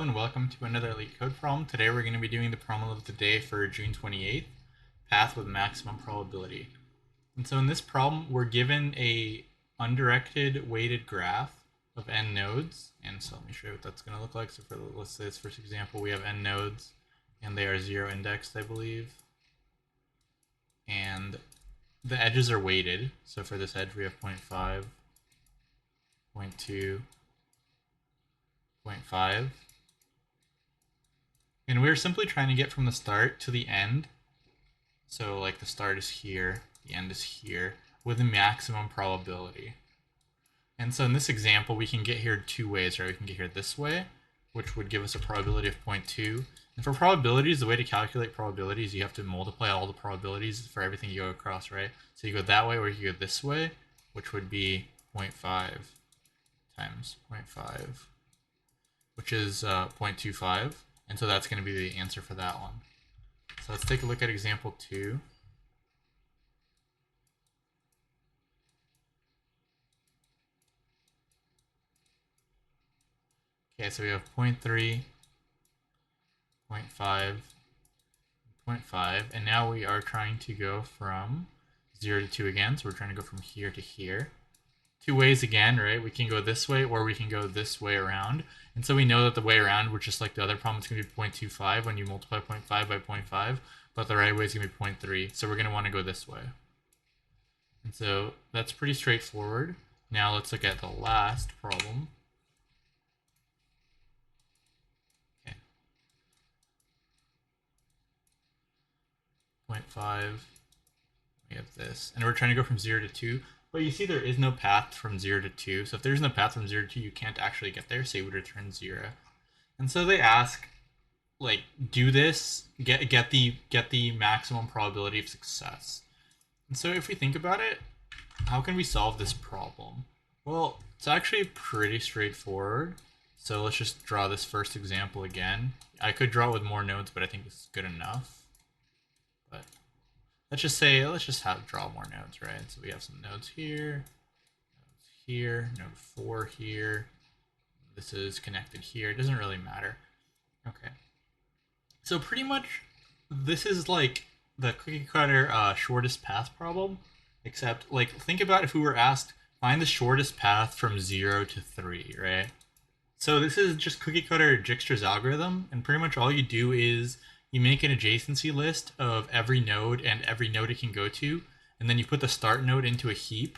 and welcome to another LeetCode problem. Today we're going to be doing the problem of the day for June 28th, path with maximum probability. And so in this problem, we're given a undirected weighted graph of n nodes. And so let me show you what that's going to look like. So for let's say this first example, we have n nodes and they are 0 indexed, I believe. And the edges are weighted. So for this edge, we have 0.5, 0.2, 0.5. And we're simply trying to get from the start to the end. So like the start is here, the end is here, with a maximum probability. And so in this example, we can get here two ways, right? We can get here this way, which would give us a probability of 0.2. And for probabilities, the way to calculate probabilities, you have to multiply all the probabilities for everything you go across, right? So you go that way or you go this way, which would be 0.5 times 0.5. Which is 0.25, and so that's going to be the answer for that one. So let's take a look at example 2. Okay, so we have 0.3, 0.5, 0.5, and now we are trying to go from 0 to 2 again, so we're trying to go from here to here. Two ways again, right? We can go this way or we can go this way around. And so we know that the way around, which just like the other problem, it's going to be 0.25 when you multiply 0.5 by 0.5, but the right way is going to be 0.3. So we're going to want to go this way. And so that's pretty straightforward. Now let's look at the last problem. Okay. 0.5, we have this. And we're trying to go from 0 to 2. But you see there is no path from 0 to 2. So if there's no path from 0 to 2, you can't actually get there, so you would return 0. And so they ask, like, do this, get the maximum probability of success. And so if we think about it, how can we solve this problem? Well, it's actually pretty straightforward. So let's just draw this first example again. I could draw it with more nodes, but I think this is good enough. But let's just draw more nodes, right? So we have some nodes here, node 4 here. This is connected here. It doesn't really matter. Okay. So pretty much this is like the cookie cutter shortest path problem, except like think about if we were asked find the shortest path from 0 to 3, right? So this is just cookie cutter Dijkstra's algorithm, and pretty much all you do is you make an adjacency list of every node and every node it can go to, and then you put the start node into a heap.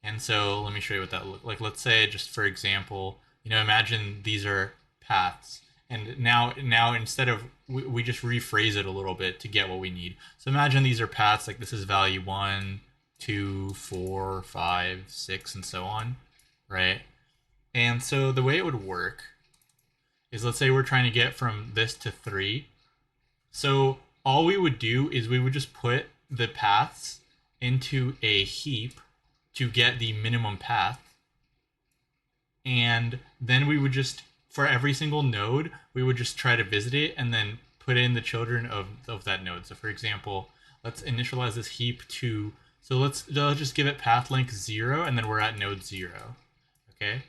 And so let me show you what that looks like. Let's say, just for example, imagine these are paths. And now instead of, we just rephrase it a little bit to get what we need. So imagine these are paths, like this is value 1, 2, 4, 5, 6, and so on, right? And so the way it would work is, let's say we're trying to get from this to 3. So all we would do is we would just put the paths into a heap to get the minimum path. And then we would just, for every single node, we would just try to visit it and then put in the children of that node. So for example, let's initialize this heap to, so let's just give it path length 0, and then we're at node 0. Okay.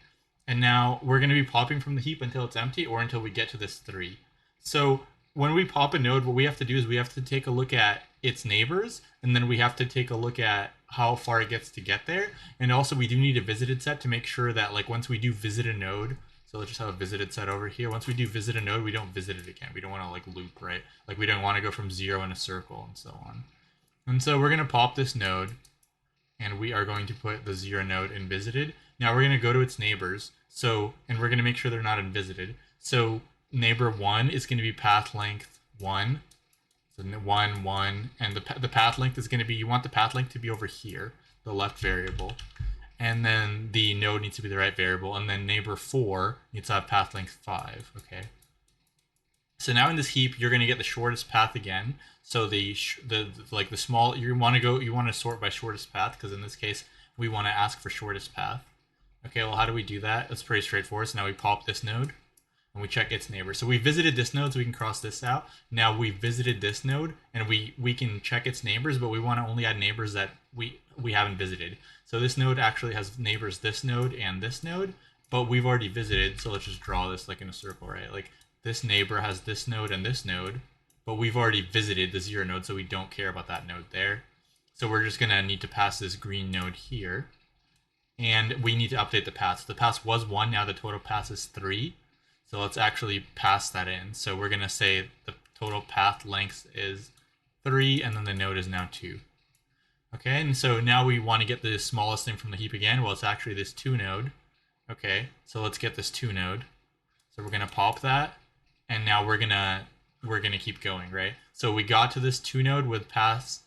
And now we're going to be popping from the heap until it's empty or until we get to this 3. So when we pop a node, what we have to do is we have to take a look at its neighbors, and then we have to take a look at how far it gets to get there. And also we do need a visited set to make sure that, like, once we do visit a node, so let's just have a visited set over here. Once we do visit a node, we don't visit it again. We don't want to like loop, right? Like we don't want to go from 0 in a circle and so on. And so we're going to pop this node, and we are going to put the 0 node in visited. Now we're going to go to its neighbors. So, and we're going to make sure they're not in visited. So neighbor 1 is going to be path length 1. So 1, 1, and the path length is going to be, you want the path length to be over here, the left variable. And then the node needs to be the right variable. And then neighbor 4 needs to have path length 5, okay? So now in this heap, you're going to get the shortest path again. So the small, you want to sort by shortest path, because in this case, we want to ask for shortest path. Okay, well, how do we do that? It's pretty straightforward. So now we pop this node and we check its neighbor. So we visited this node, so we can cross this out. Now we visited this node, and we can check its neighbors, but we want to only add neighbors that we haven't visited. So this node actually has neighbors this node, but we've already visited, so let's just draw this like in a circle, right? Like this neighbor has this node and this node, but we've already visited the 0 node, so we don't care about that node there. So we're just gonna need to pass this green node here, and we need to update the path. So the path was 1, now the total path is 3. So let's actually pass that in. So we're gonna say the total path length is 3, and then the node is now 2. Okay, and so now we want to get the smallest thing from the heap again. Well, it's actually this 2 node. Okay, so let's get this 2 node. So we're gonna pop that, and now we're gonna keep going, right? So we got to this 2 node with path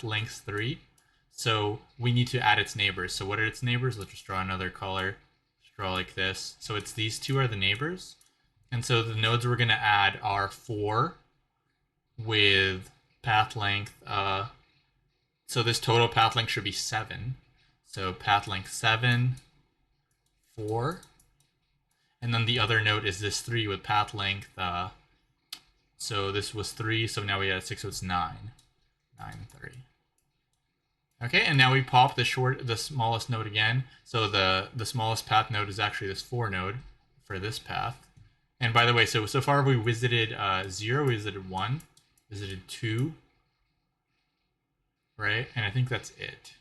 length 3. So we need to add its neighbors. So what are its neighbors? Let's just draw another color. Just draw like this. So it's these two are the neighbors. And so the nodes we're gonna add are 4 with path length. So this total path length should be 7. So path length 7, 4. And then the other node is this 3 with path length. So this was 3, so now we add 6, so it's 9. 9, 3. Okay, and now we pop the smallest node again. So the smallest path node is actually this 4 node for this path. And by the way, so far we visited 0, we visited 1, visited 2, right? And I think that's it.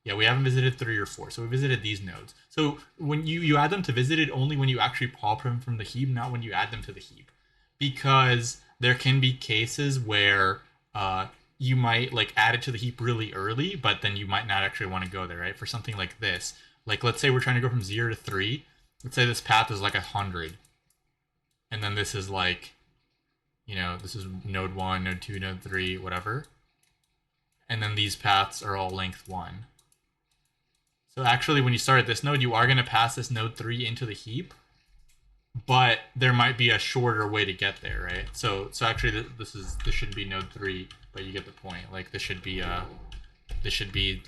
Yeah, we haven't visited 3 or 4, so we visited these nodes. So when you add them to visited only when you actually pop them from the heap, not when you add them to the heap. Because there can be cases where you might like add it to the heap really early, but then you might not actually want to go there, right? For something like this, like let's say we're trying to go from 0 to 3. Let's say this path is like 100, and then this is like, you know, this is node 1, node 2, node 3, whatever. And then these paths are all length 1. So actually, when you start at this node, you are going to pass this node 3 into the heap, but there might be a shorter way to get there, right? So actually, this should be node 3, but you get the point. Like this should be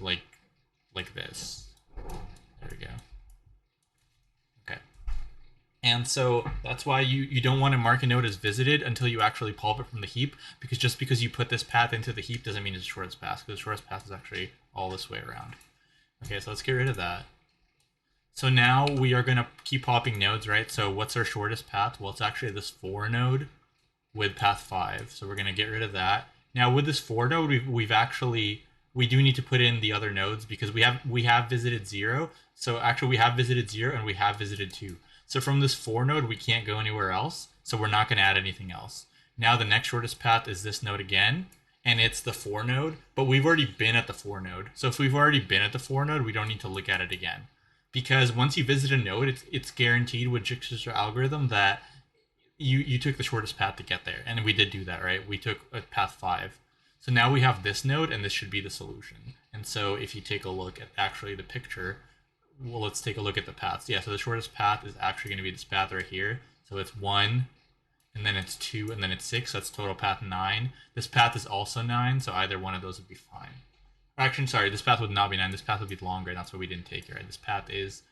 like this. There we go. Okay. And so that's why you don't want to mark a node as visited until you actually pulp it from the heap, because just because you put this path into the heap doesn't mean it's the shortest path, because the shortest path is actually all this way around. Okay, so let's get rid of that. So now we are going to keep popping nodes, right? So what's our shortest path? Well, it's actually this 4 node with path 5. So we're going to get rid of that. Now with this 4 node, we do need to put in the other nodes, because we have visited 0. So actually we have visited 0 and we have visited 2. So from this 4 node, we can't go anywhere else. So we're not going to add anything else. Now the next shortest path is this node again, and it's the 4 node, but we've already been at the 4 node. So if we've already been at the 4 node, we don't need to look at it again. Because once you visit a node, it's guaranteed with Jigsaw algorithm that you took the shortest path to get there. And we did do that, right? We took a path 5. So now we have this node, and this should be the solution. And so if you take a look at actually the picture, well, let's take a look at the paths. Yeah, so the shortest path is actually going to be this path right here. So it's 1, and then it's 2, and then it's 6. So that's total path 9. This path is also 9, so either one of those would be fine. Actually, sorry, this path would not be 9. This path would be longer, and that's why we didn't take it, right? This path is,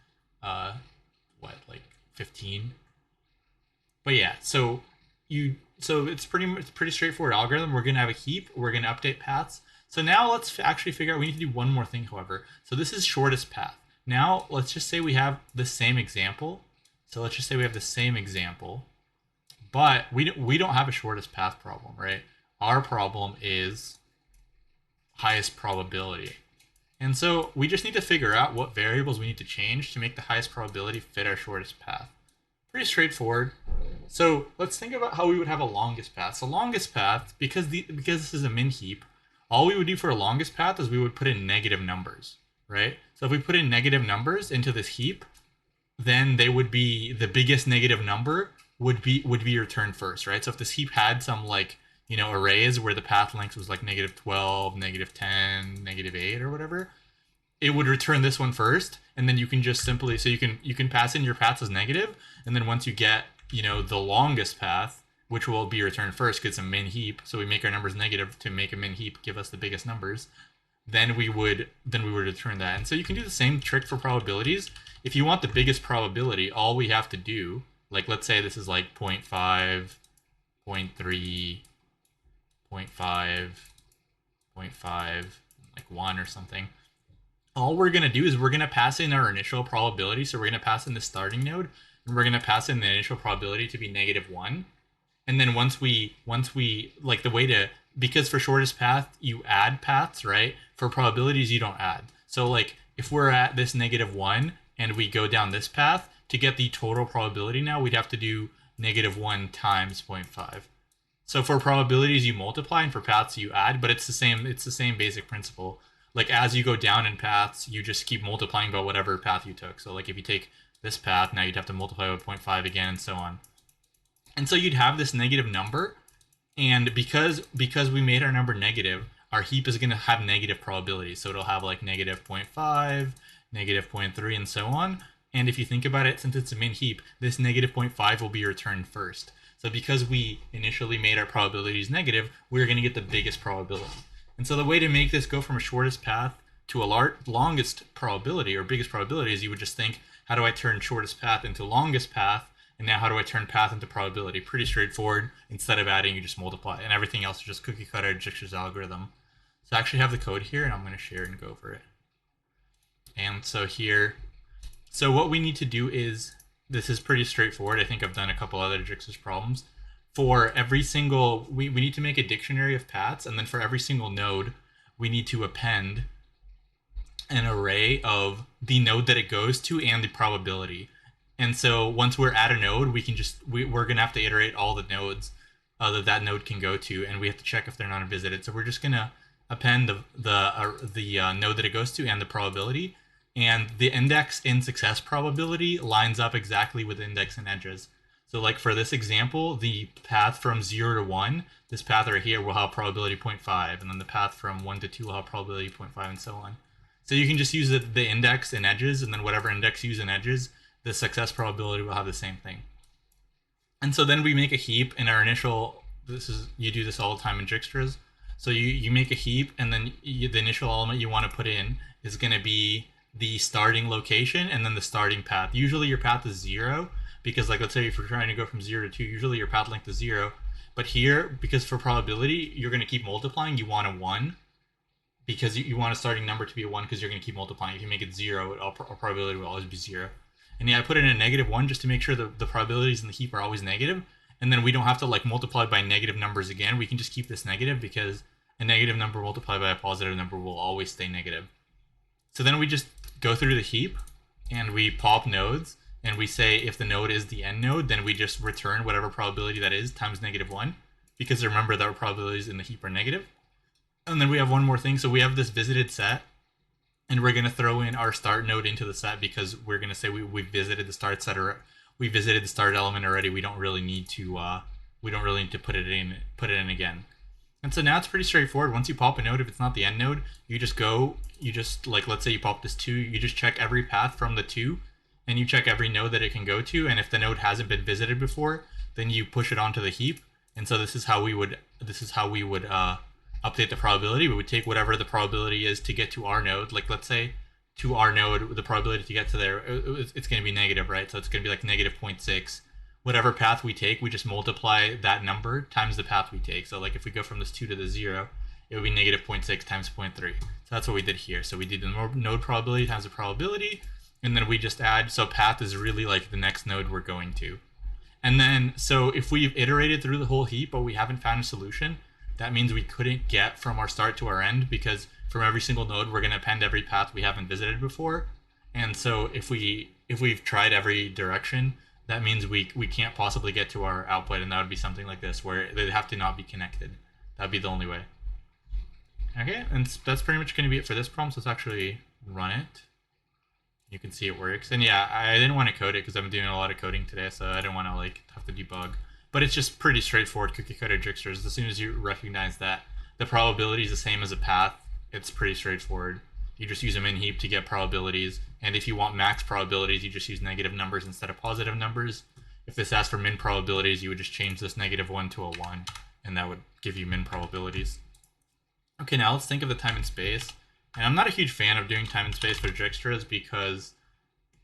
like 15? But yeah, so it's pretty straightforward algorithm. We're gonna have a heap. We're gonna update paths. So now let's actually figure out. We need to do one more thing, however. So this is shortest path. Now let's just say we have the same example. So let's just say we have the same example, but we don't have a shortest path problem, right? Our problem is highest probability. And so we just need to figure out what variables we need to change to make the highest probability fit our shortest path. Pretty straightforward. So let's think about how we would have a longest path. So longest path, because this is a min heap, all we would do for a longest path is we would put in negative numbers, right? So if we put in negative numbers into this heap, then they would be, the biggest negative number would be returned first, right? So if this heap had some like, you know, arrays where the path length was like negative 12, negative 10, negative 8 or whatever, it would return this one first, and then you can just simply, so you can pass in your paths as negative, and then once you get, you know, the longest path, which will be returned first because it's a min heap, so we make our numbers negative to make a min heap give us the biggest numbers, then we would return that. And so you can do the same trick for probabilities. If you want the biggest probability, all we have to do, like let's say this is like 0.5, 0.3, 0.5, 0.5, like 1 or something. all we're going to do is we're going to pass in our initial probability. So we're going to pass in the starting node, and we're going to pass in the initial probability to be -1. And then once we like the way to, because for shortest path you add paths, right? For probabilities you don't add. So like if we're at this -1 and we go down this path, to get the total probability now we'd have to do -1 times 0.5. So for probabilities you multiply, and for paths you add, but it's the same basic principle. Like as you go down in paths, you just keep multiplying by whatever path you took. So like if you take this path, now you'd have to multiply by 0.5 again, and so on. And so you'd have this negative number, and because we made our number negative, our heap is going to have negative probabilities. So it'll have like -0.5, -0.3, and so on. And if you think about it, since it's a min heap, this -0.5 will be returned first. So because we initially made our probabilities negative, we're going to get the biggest probability. And so the way to make this go from a shortest path to a longest probability or biggest probability is you would just think, how do I turn shortest path into longest path? And now how do I turn path into probability? Pretty straightforward. Instead of adding, you just multiply. And everything else is just cookie cutter Dijkstra's algorithm. So I actually have the code here, and I'm going to share and go over it. And so here, so what we need to do is, this is pretty straightforward. I think I've done a couple other Dijkstra's problems. For every single, we need to make a dictionary of paths, and then for every single node, we need to append an array of the node that it goes to and the probability. And so once we're at a node, we can just, we're going to have to iterate all the nodes that node can go to, and we have to check if they're not visited. So we're just going to append the node that it goes to and the probability. And the index in success probability lines up exactly with index and edges. So like for this example, the path from 0 to 1, this path right here will have probability 0.5, and then the path from 1 to 2 will have probability 0.5, and so on. So you can just use the index and edges, and then whatever index you use in edges, the success probability will have the same thing. And so then we make a heap in our initial, you do this all the time in Dijkstra's. So you make a heap, and then the initial element you want to put in is going to be the starting location and then the starting path. Usually your path is 0, because like let's say if you're trying to go from 0 to 2, usually your path length is 0. But here, because for probability, you're going to keep multiplying, you want a 1, because you want a starting number to be a 1 because you're going to keep multiplying. If you make it 0, our probability will always be 0. And yeah, I put in a -1 just to make sure the probabilities in the heap are always negative. And then we don't have to like multiply by negative numbers again. We can just keep this negative, because a negative number multiplied by a positive number will always stay negative. So then we just go through the heap and we pop nodes, and we say if the node is the end node, then we just return whatever probability that is times -1, because remember that our probabilities in the heap are negative. And then we have one more thing. So we have this visited set, and we're going to throw in our start node into the set, because we're going to say we visited the start set, or we visited the start element already. We don't really need to put it in again. And so now it's pretty straightforward. Once you pop a node, if it's not the end node, you just like, let's say you pop this 2, you just check every path from the 2, and you check every node that it can go to. And if the node hasn't been visited before, then you push it onto the heap. And so this is how we would update the probability. We would take whatever the probability is to get to our node. Like let's say to our node, the probability to get to there, it's going to be negative, right? So it's going to be like -0.6. Whatever path we take, we just multiply that number times the path we take. So like if we go from this 2 to the 0, it would be -0.6 times 0.3. So that's what we did here. So we did the node probability times the probability, and then we just add, so path is really like the next node we're going to. And then, so if we've iterated through the whole heap, but we haven't found a solution, that means we couldn't get from our start to our end, because from every single node, we're going to append every path we haven't visited before. And so if we've tried every direction, that means we can't possibly get to our output, and that would be something like this, where they'd have to not be connected. That'd be the only way. Okay, and that's pretty much going to be it for this problem. So let's actually run it. You can see it works. And yeah, I didn't want to code it because I'm doing a lot of coding today, so I didn't want to like have to debug. But it's just pretty straightforward cookie cutter Dijkstra's. As soon as you recognize that the probability is the same as a path, it's pretty straightforward. You just use a min heap to get probabilities, and if you want max probabilities, you just use negative numbers instead of positive numbers. If this asks for min probabilities, you would just change this -1 to a 1, and that would give you min probabilities. Okay, now let's think of the time and space. And I'm not a huge fan of doing time and space for Dijkstra's, because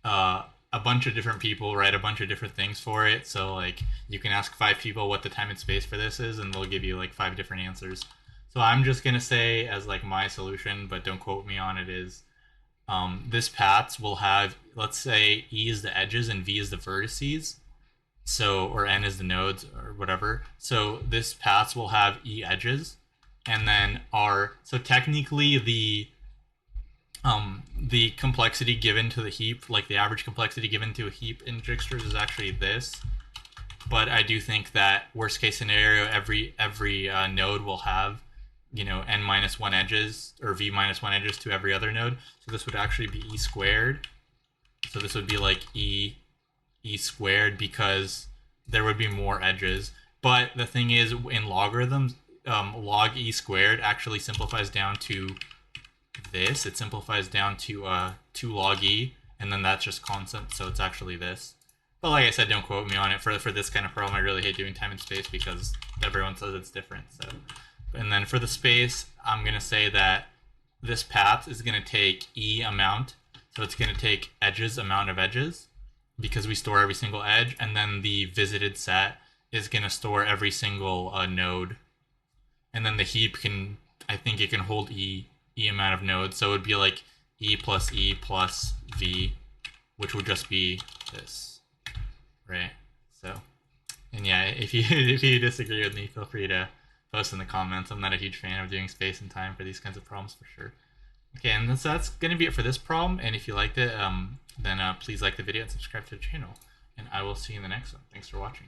a bunch of different people write a bunch of different things for it. So like you can ask 5 people what the time and space for this is, and they'll give you like 5 different answers. So I'm just going to say as like my solution, but don't quote me on it, is this paths will have, let's say E is the edges and V is the vertices. So, or N is the nodes or whatever. So this paths will have E edges, and then so technically the complexity given to the heap, like the average complexity given to a heap in Jigsters, is actually this. But I do think that worst case scenario, every node will have, n minus 1 edges, or v minus 1 edges to every other node. So this would actually be e squared. So this would be like e squared, because there would be more edges. But the thing is, in logarithms, log e squared actually simplifies down to this. It simplifies down to 2 log e, and then that's just constant, so it's actually this. But like I said, don't quote me on it. For this kind of problem, I really hate doing time and space because everyone says it's different. So, and then for the space, I'm going to say that this path is going to take e amount. So it's going to take edges, amount of edges, because we store every single edge. And then the visited set is going to store every single node. And then the heap I think it can hold e amount of nodes. So it would be like e plus v, which would just be this. Right. So, and yeah, if you disagree with me, feel free to post in the comments. I'm not a huge fan of doing space and time for these kinds of problems for sure. Okay, and so that's going to be it for this problem. And if you liked it, then please like the video and subscribe to the channel. And I will see you in the next one. Thanks for watching.